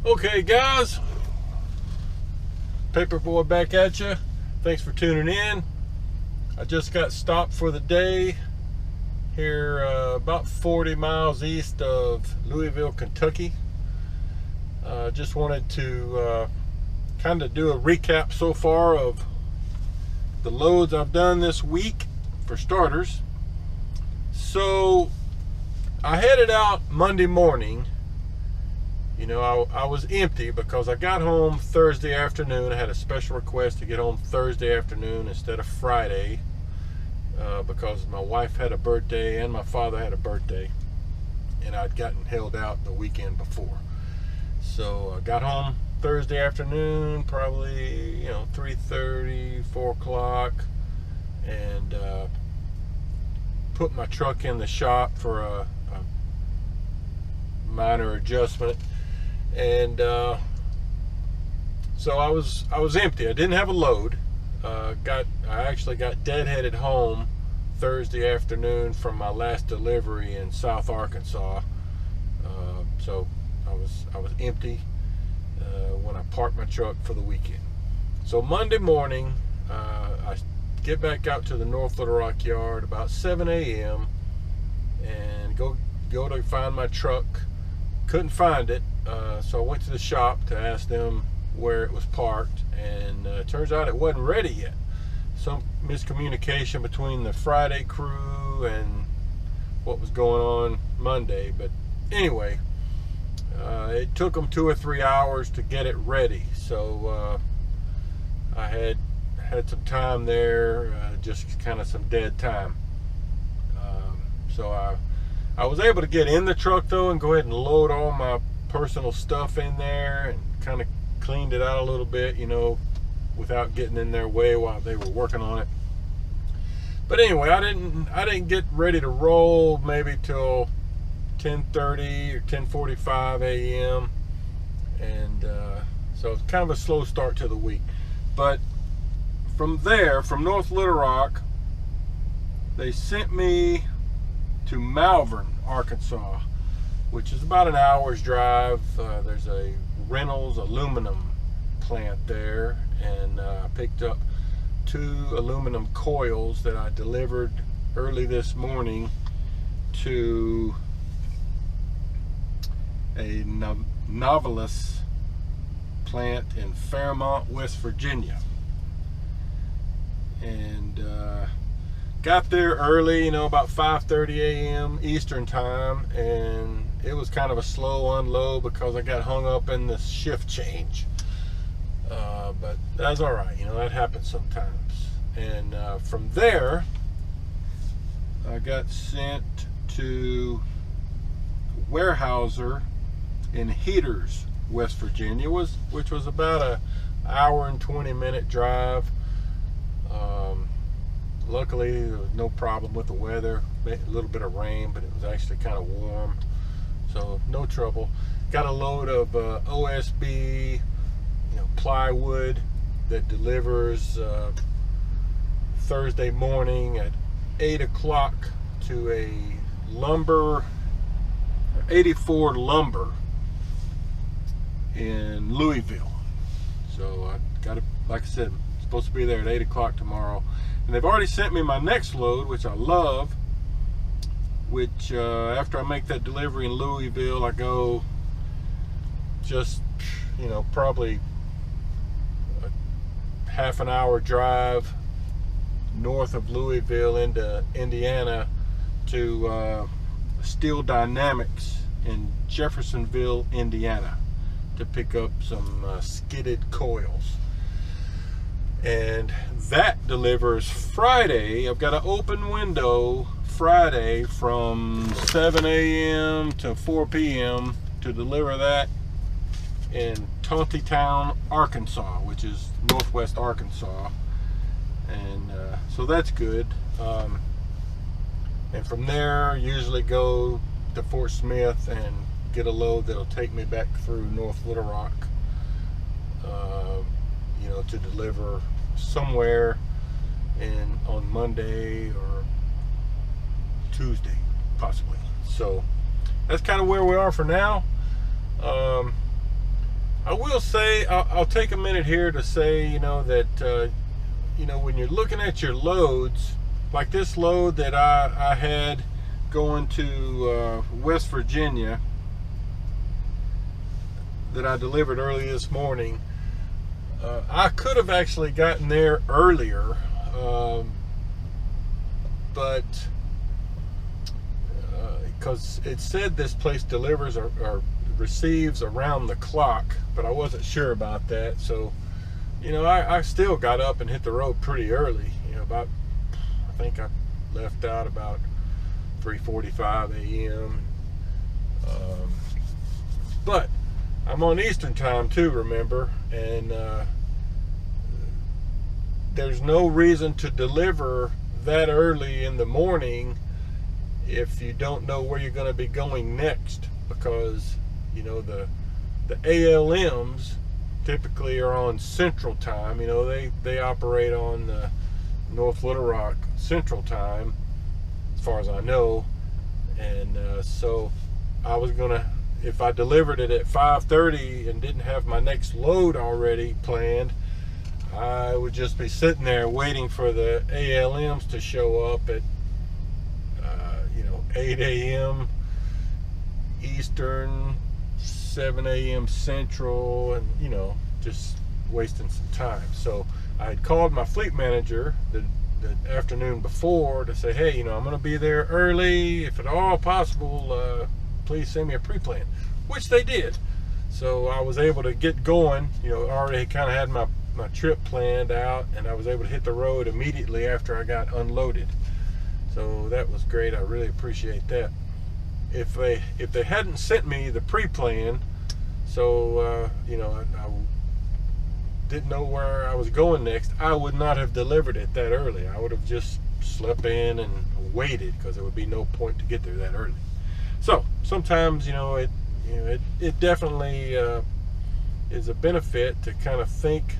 Okay, guys, Paperboy back at you. Thanks for tuning in. I just got stopped for the day here about 40 miles east of Louisville, Kentucky. Just wanted to kind of do a recap so far of the loads I've done this week for starters. So I headed out Monday morning. You know, I was empty because I got home Thursday afternoon. I had a special request to get home Thursday afternoon instead of Friday because my wife had a birthday and my father had a birthday, and I'd gotten held out the weekend before. So I got home Thursday afternoon, probably 3:30, 4 o'clock, and put my truck in the shop for a minor adjustment. And so I was empty. I didn't have a load. I actually got deadheaded home Thursday afternoon from my last delivery in South Arkansas. So I was empty when I parked my truck for the weekend. So Monday morning, I get back out to the North Little Rock yard about 7 a.m. and go to find my truck. Couldn't find it, so I went to the shop to ask them where it was parked, and turns out it wasn't ready yet. Some miscommunication between the Friday crew and what was going on Monday. But anyway, it took them 2 or 3 hours to get it ready. So I had some time there, just kind of some dead time. So I was able to get in the truck though and go ahead and load all my personal stuff in there and kind of cleaned it out a little bit, without getting in their way while they were working on it. But anyway, I didn't get ready to roll maybe till 10:30 or 10:45 a.m. and so it's kind of a slow start to the week. But from there, from North Little Rock, they sent me to Malvern, Arkansas, which is about an hour's drive. There's a Reynolds aluminum plant there, and I picked up 2 aluminum coils that I delivered early this morning to a Novelis plant in Fairmont, West Virginia. And got there early, about 5:30 a.m. Eastern time, and it was kind of a slow unload because I got hung up in the shift change. But that's all right, that happens sometimes. And from there, I got sent to Weyerhaeuser in Heaters, West Virginia, which was about an hour and 20-minute drive. Luckily, there was no problem with the weather. A little bit of rain, but it was actually kind of warm, so no trouble. Got a load of OSB, plywood that delivers Thursday morning at 8 o'clock to a 84 Lumber in Louisville. So I got it, like I said, I'm supposed to be there at 8 o'clock tomorrow. And they've already sent me my next load, which I love, which after I make that delivery in Louisville, I go just, probably a half an hour drive north of Louisville into Indiana to Steel Dynamics in Jeffersonville, Indiana, to pick up some skidded coils. And that delivers Friday. I've got an open window Friday from 7 a.m. to 4 p.m. to deliver that in Tontitown, Arkansas, which is northwest Arkansas. And so that's good. And from there, usually go to Fort Smith and get a load that'll take me back through North Little Rock, to deliver somewhere on Monday or Tuesday, possibly. So that's kind of where we are for now. I will say, I'll take a minute here to say, that, when you're looking at your loads, like this load that I had going to West Virginia that I delivered early this morning, I could have actually gotten there earlier, but because it said this place delivers or receives around the clock, but I wasn't sure about that. So, I still got up and hit the road pretty early. I think I left out about 3:45 a.m. But I'm on Eastern time too, remember, and there's no reason to deliver that early in the morning if you don't know where you're going to be going next, because the ALMs typically are on Central Time. They operate on North Little Rock Central Time, as far as I know, and so I was gonna, if I delivered it at 5:30 and didn't have my next load already planned, I would just be sitting there waiting for the ALMs to show up at 8 a.m. Eastern, 7 a.m. Central, and just wasting some time. So I had called my fleet manager the afternoon before to say, hey, I'm going to be there early. If at all possible, please send me a pre-plan, which they did. So I was able to get going. Already kind of had my trip planned out, and I was able to hit the road immediately after I got unloaded. So that was great. I really appreciate that. If they hadn't sent me the pre-plan, so I didn't know where I was going next, I would not have delivered it that early. I would have just slept in and waited, because there would be no point to get there that early. So sometimes it definitely is a benefit to kind of think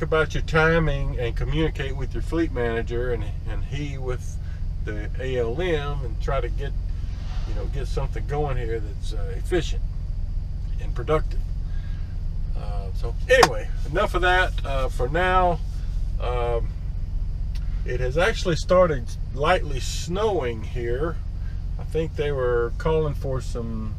about your timing and communicate with your fleet manager and he with the ALM, and try to get something going here that's efficient and productive. So anyway, enough of that for now. It has actually started lightly snowing here. I think they were calling for some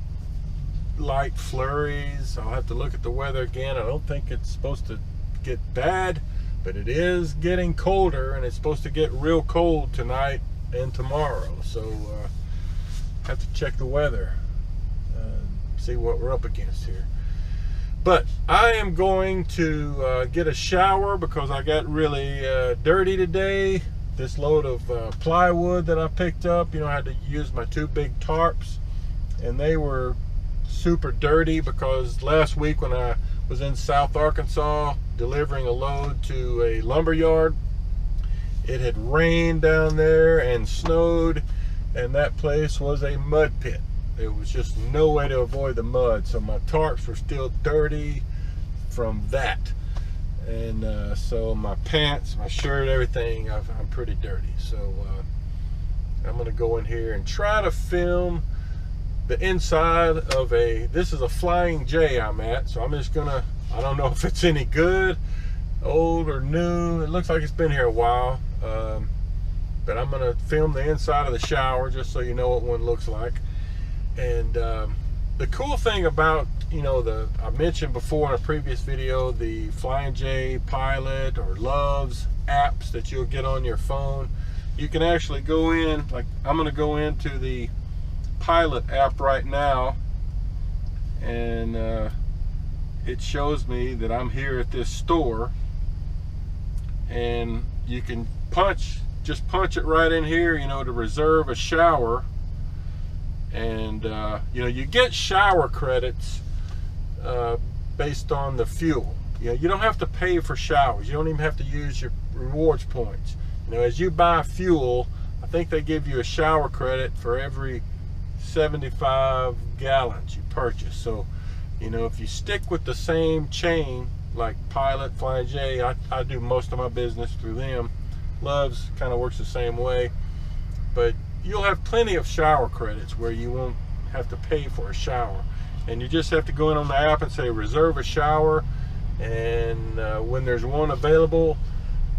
light flurries. I'll have to look at the weather again. I don't think it's supposed to get bad, but it is getting colder, and it's supposed to get real cold tonight and tomorrow. So have to check the weather, see what we're up against here. But I am going to get a shower because I got really dirty today. This load of plywood that I picked up, I had to use my 2 big tarps, and they were super dirty because last week when I was in South Arkansas delivering a load to a lumber yard, it had rained down there and snowed, and that place was a mud pit. There was just no way to avoid the mud, so my tarps were still dirty from that. And so my pants, my shirt, everything, I'm pretty dirty. So I'm gonna go in here and try to film the inside of this is a Flying J I'm at, so I'm just gonna, I don't know if it's any good, old or new. It looks like it's been here a while, but I'm gonna film the inside of the shower just so you know what one looks like. And the cool thing about, I mentioned before in a previous video, the Flying J Pilot or Loves apps that you'll get on your phone. You can actually go in, like I'm gonna go into the Pilot app right now, and it shows me that I'm here at this store, and you can just punch it right in here, to reserve a shower. And you get shower credits based on the fuel. You don't have to pay for showers. You don't even have to use your rewards points. As you buy fuel, I think they give you a shower credit for every 75 gallons you purchase. So if you stick with the same chain like Pilot, Flying J, I do most of my business through them. Loves kind of works the same way, but you'll have plenty of shower credits where you won't have to pay for a shower. and you just have to go in on the app and say reserve a shower, and when there's one available,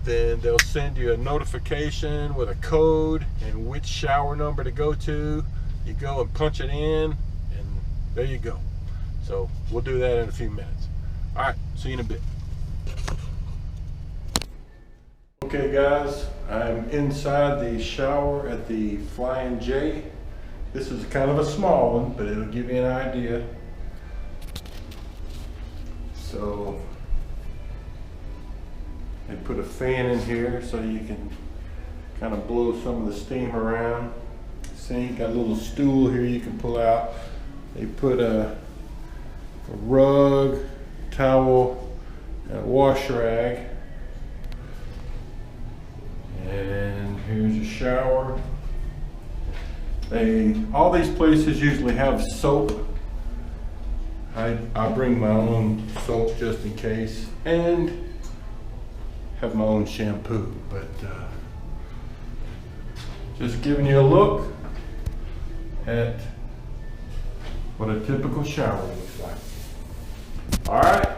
then they'll send you a notification with a code and which shower number to go to. You go and punch it in, and there you go. So we'll do that in a few minutes. All right, see you in a bit. Okay guys, I'm inside the shower at the Flying J. This is kind of a small one, but it'll give you an idea. So they put a fan in here so you can kind of blow some of the steam around. See, got a little stool here you can pull out. They put a rug, towel, and a wash rag. And here's a shower. All these places usually have soap. I bring my own soap just in case, and have my own shampoo. But just giving you a look at what a typical shower looks like. All right,